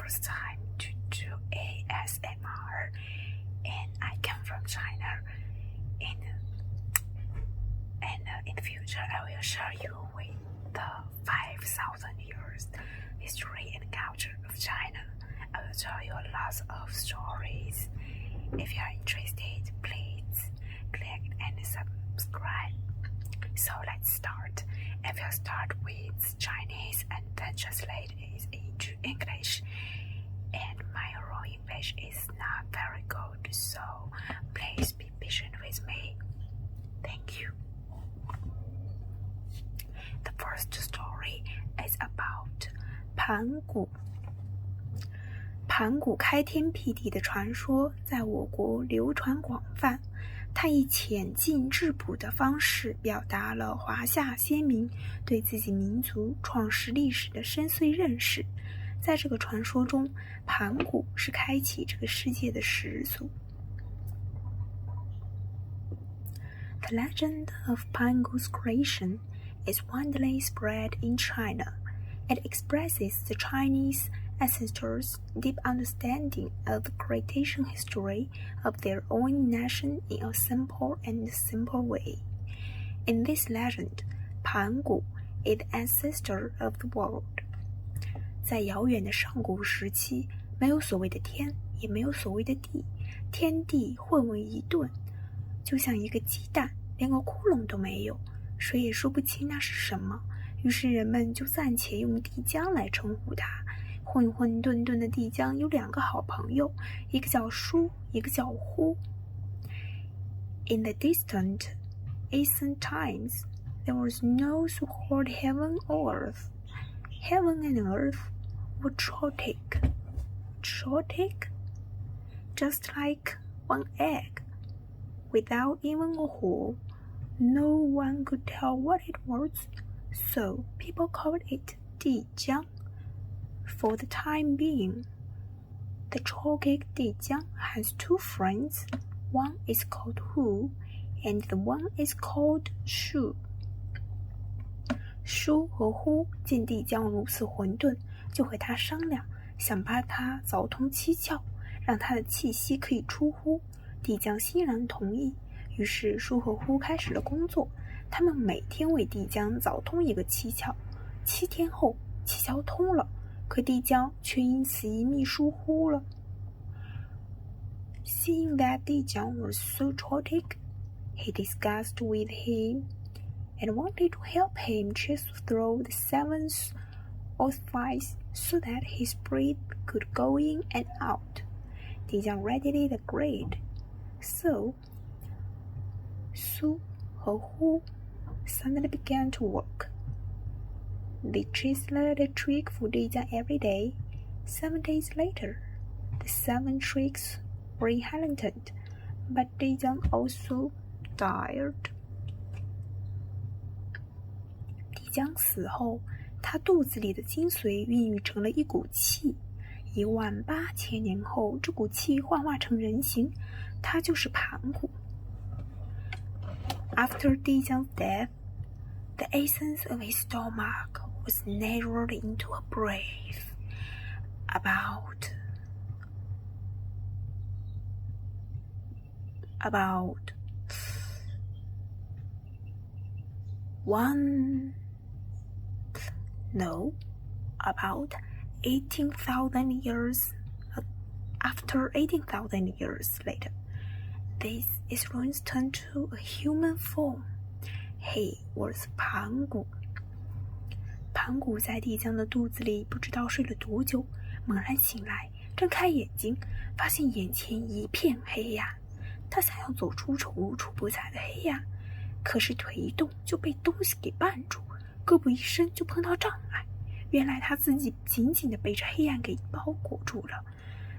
first time to do ASMR, and I come from China. And in the future, I will share you with the 5,000 years history and culture of China. I will tell you lots of stories. If you are interested, please click and subscribe. So let's start. I will start with Chinese and then translate it into English. And my raw English is not very good, so please be patient with me. Thank you. The first story is about pangu。盘古开天辟地的传说在我国流传广泛，它以浅近质朴的方式表达了华夏先民对自己民族创世历史的深邃认识。在这个传说中，盘古是开启这个世界的始祖。The legend of Pangu's creation is widely spread in China. It expresses the Chinese ancestors' deep understanding of the creation history of their own nation in a simple way. In this legend, Pangu is the ancestor of the world. 在遥远的上古时期，没有所谓的天，也没有所谓的地，天地混为一顿，就像一个鸡蛋，连个窟窿都没有，谁也说不清那是什么。于是人们就暂且用地浆来称呼它。混混沌沌的地浆有两个好朋友，一个叫舒，一个叫呼。In the distant ancient times, there was no so-called heaven or earth. Heaven and earth were chaotic. Chaotic? Just like one egg. Without even a hole, no one could tell what it was, so people called it 地浆。For the time being, the chaotic 地浆 has two friends. One is called Hu, and the one is called Shu. 舒和呼见地浆如此混沌，就和他商量，想把它凿通七窍，让它的气息可以出呼。地浆欣然同意，于是舒和呼开始了工作。他们每天为地浆凿通一个七窍，7天后，七窍通了。可地浆却因此一命疏忽了。Seeing that 地浆 was so chaotic, he discussed with him and wanted to help him chase through the 7th orifice so that his breath could go in and out. 地浆 readily agreed. So, Su 和呼 suddenly began to work.They chiseled a trick for 地浆 every day. 7 days later, the 7 tricks were inherited, but 地浆 also died. 地浆死后，他肚子里的精髓孕育成了一股气。18000年后，这股气幻化成人形，它就是盘古。After 地浆 death, the essence of his stomach was narrowed into a breath about 18,000 years. After 18,000 years later, this essence turned to a human form. He was 盘古。盘古在地浆的肚子里不知道睡了多久，猛然醒来，睁开眼睛，发现眼前一片黑暗。他想要走出无处不在的黑暗，可是腿一动就被东西给绊住，胳膊一伸就碰到障碍。原来他自己紧紧地被这黑暗给包裹住了。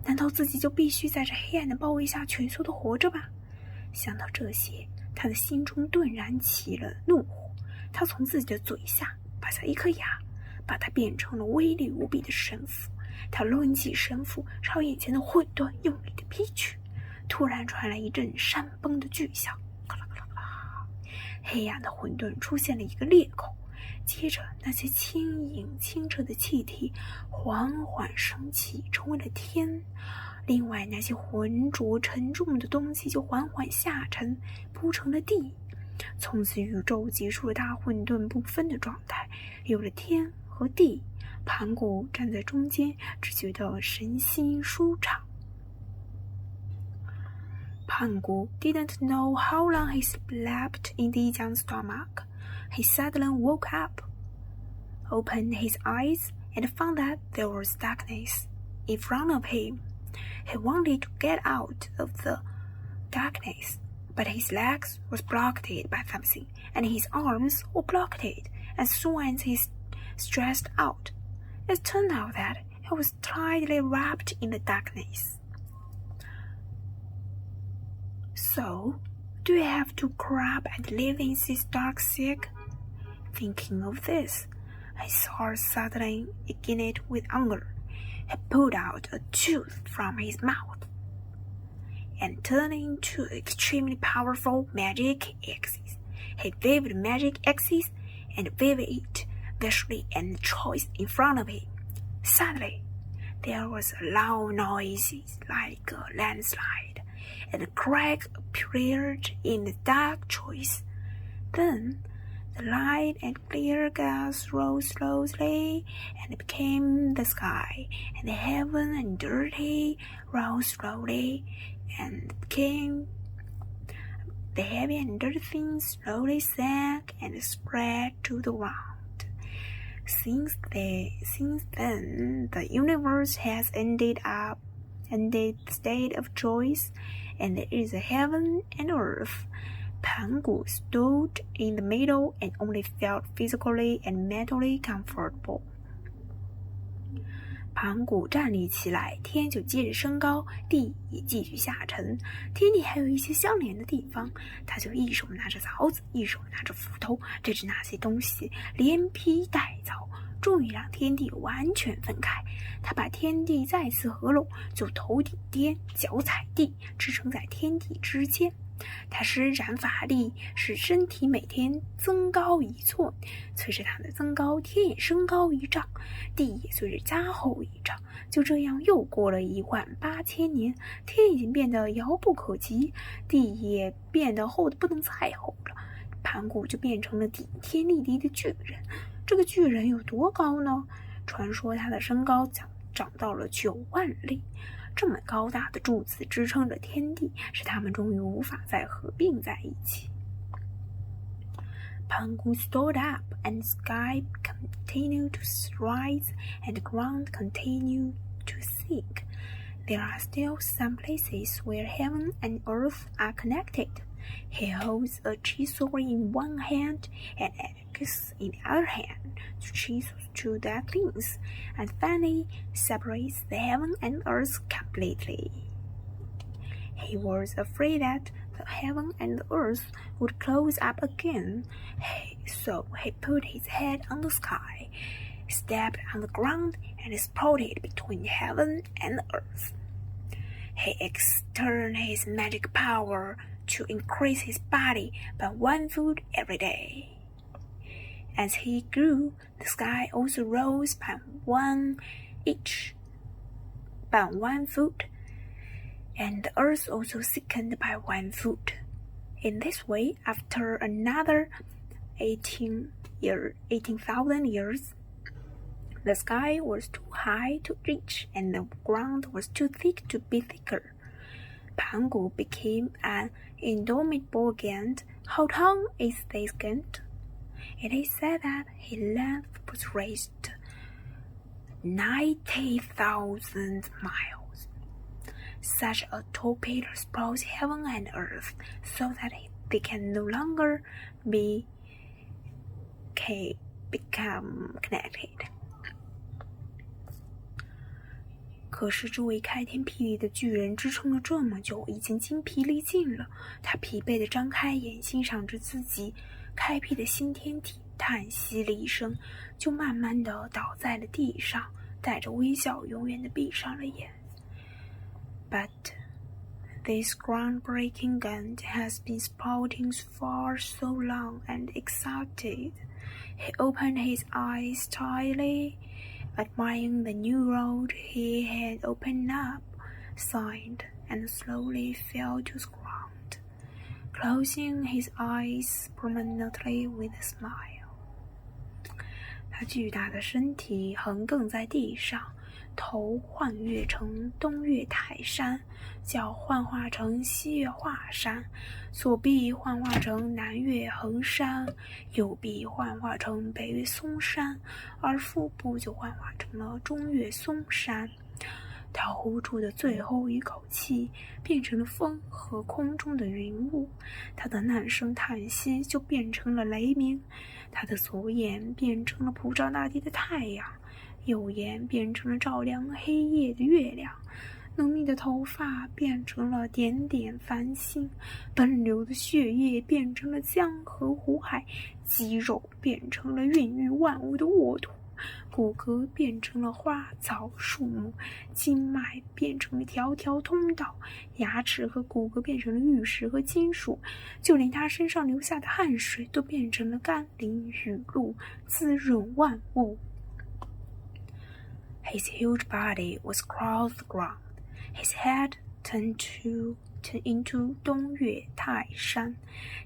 难道自己就必须在这黑暗的包围下蜷缩地活着吧？想到这些，他的心中顿然起了怒火。他从自己的嘴下拔下一颗牙，把它变成了威力无比的神斧。他抡起神斧，朝眼前的混沌用力地劈去。突然传来一阵山崩的巨响，咔啦咔啦咔啦，黑暗的混沌出现了一个裂口，接着那些轻盈清澈的气体缓缓升起，成为了天。另外那些浑浊沉重的东西就缓缓下沉，铺成了地。从此宇宙结束了大混沌不分的状态，有了天和地。盘古站在中间，只觉得身心舒畅。Pangu didn't know how long he slept in Dijang's stomach. He suddenly woke up, opened his eyes, and found that there was darkness in front of him. He wanted to get out of the darkness, but his legs were blocked by something, and his arms were blocked, as soon as he stretched out. It turned out that he was tightly wrapped in the darkness.So, do you have to crawl and live in this dark sick? Thinking of this, his heart suddenly ignited with anger. He pulled out a tooth from his mouth and turned into an extremely powerful magic axe. He waved the magic axe and waved it viciously and choice in front of him. Suddenly, there was a loud noise like a landslide.And a crack appeared in the dark choice. Then the light and clear gas rose slowly and became the sky, and the heaven and earth rose slowly and became the heavy and dirty things slowly sank and spread to the ground.Since then, the universe has ended the state of choice, and there is a heaven and earth. Pangu stood in the middle and only felt physically and mentally comfortable. 盘古站立起来，天就接着升高，地也继续下沉。天地还有一些相连的地方，他就一手拿着凿子，一手拿着斧头，这是那些东西连劈带凿，终于让天地完全分开。他把天地再次合拢，就头顶天，脚踩地，支撑在天地之间。他施展法力，使身体每天增高一寸，随着他的增高，天也升高一丈，地也随着加厚一丈。就这样又过了18000年，天已经变得遥不可及，地也变得厚得不能再厚了。盘古就变成了顶天立地的巨人。这个巨人有多高呢？传说他的身高长到了9万里。这么高大的柱子支撑着天地，使他们终于无法再合并在一起。Pangu stood up, and the sky continued to rise, and the ground continued to sink. There are still some places where heaven and earth are connected. He holds a chisel in one hand and an axe in the other hand to chisel to the things, and finally separates the heaven and earth completely. He was afraid that the heaven and the earth would close up again, so he put his head on the sky, stepped on the ground, and exploded between heaven and earth. He exerted his magic power to increase his body by 1 foot every day. As he grew, the sky also rose by 1 foot, and the earth also thickened by 1 foot. In this way, after another 18,000 years, the sky was too high to reach, and the ground was too thick to be thicker. Pangu became an indomitable giant. How tall is this giant? It is said that his length was raised 90,000 miles. Such a tall pillar spans heaven and earth, so that they can no longer become connected. 可是这位开天辟地的巨人支撑了这么久，已经精疲力尽了。他疲惫地张开眼，欣赏着自己开辟的新天体，叹息了一声，就慢慢地倒在了地上，带着微笑永远地闭上了眼。But this groundbreaking giant has been spouting for so long and exalted. He opened his eyes tightly, admiring the new road he had opened up, sighed, and slowly fell to the ground, closing his eyes permanently with a smile. 他巨大的身体横亘在地上，头幻跃成东岳泰山，脚幻化成西岳华山，左臂幻化成南岳衡山，右臂幻化成北岳嵩山，而腹部就幻化成了中岳嵩山。他呼出的最后一口气变成了风和空中的云雾，他的那声叹息就变成了雷鸣，他的左眼变成了普照大地的太阳，右眼变成了照亮黑夜的月亮，浓密的头发变成了点点繁星，奔流的血液变成了江河湖海，肌肉变成了孕育万物的沃土，骨骼变成了花草树木，经脉变成了条条通道，牙齿和骨骼变成了玉石和金属，就连他身上流下的汗水都变成了甘霖雨露，滋润万物。His huge body was across the ground. His head turned into 东岳泰山.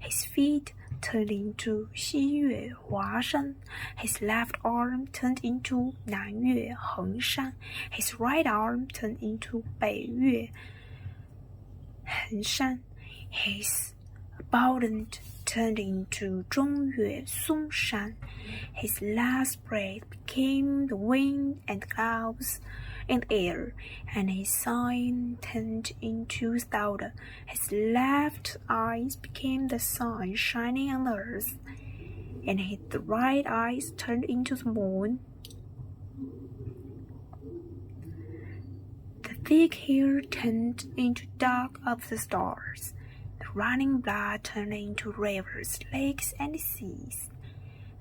His feet turned into 西岳华山. His left arm turned into 南岳衡山. His right arm turned into 北岳衡山. His abundant turned into 中岳嵩山. His last breath became the wind and clouds in the air, and his sign turned into thunder. His left eyes became the sun shining on the earth, and his right eyes turned into the moon. The thick hair turned into dark of the stars. The running blood turned into rivers, lakes, and seas.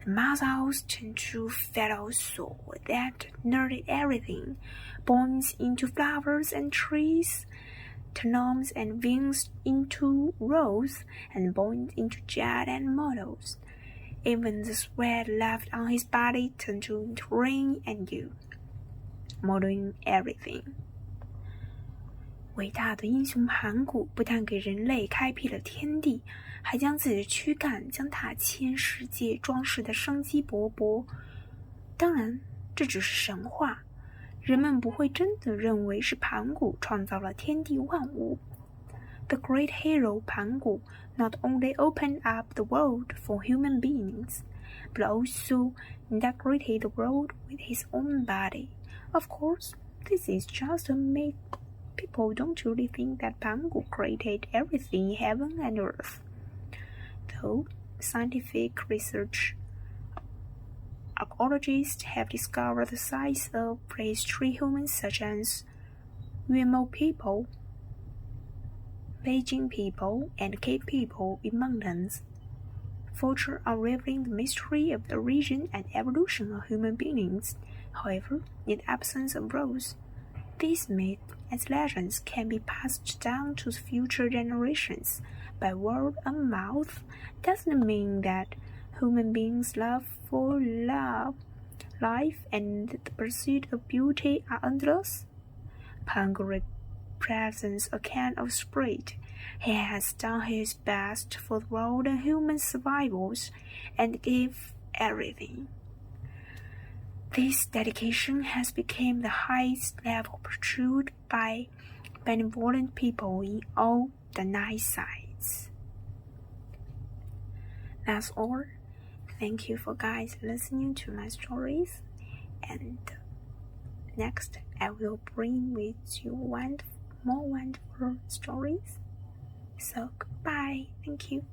The muscles turned to fertile soil that nourished everything, bones into flowers and trees, tendons and veins into rose, and bones into jet and metals. Even the sweat left on his body turned to rain and dew, molding everything. 伟大的英雄盘古不但给人类开辟了天地，还将自己的躯干将大千世界装饰得生机勃勃。当然，这只是神话，人们不会真的认为是盘古创造了天地万物。The great hero 盘古 not only opened up the world for human beings, but also decorated the world with his own body. Of course, this is just a myth. People don't really think that Pangu created everything in heaven and earth. Though scientific research archaeologists have discovered the sites of prehistoric humans such as Yuemo people, Beijing people, and cave people in mountains, further unraveling the mystery of the origin and evolution of human beings. However, in the absence of rules, these myths and legends can be passed down to future generations by word of mouth. Doesn't mean that human beings' love for life and the pursuit of beauty are endless. Pangu represents a kind of spirit. He has done his best for the world and human survivals and gave everything. This dedication has become the highest level pursued by benevolent people in all the 9 sides. That's all. Thank you for guys listening to my stories, and next I will bring with you more wonderful stories. So goodbye. Thank you.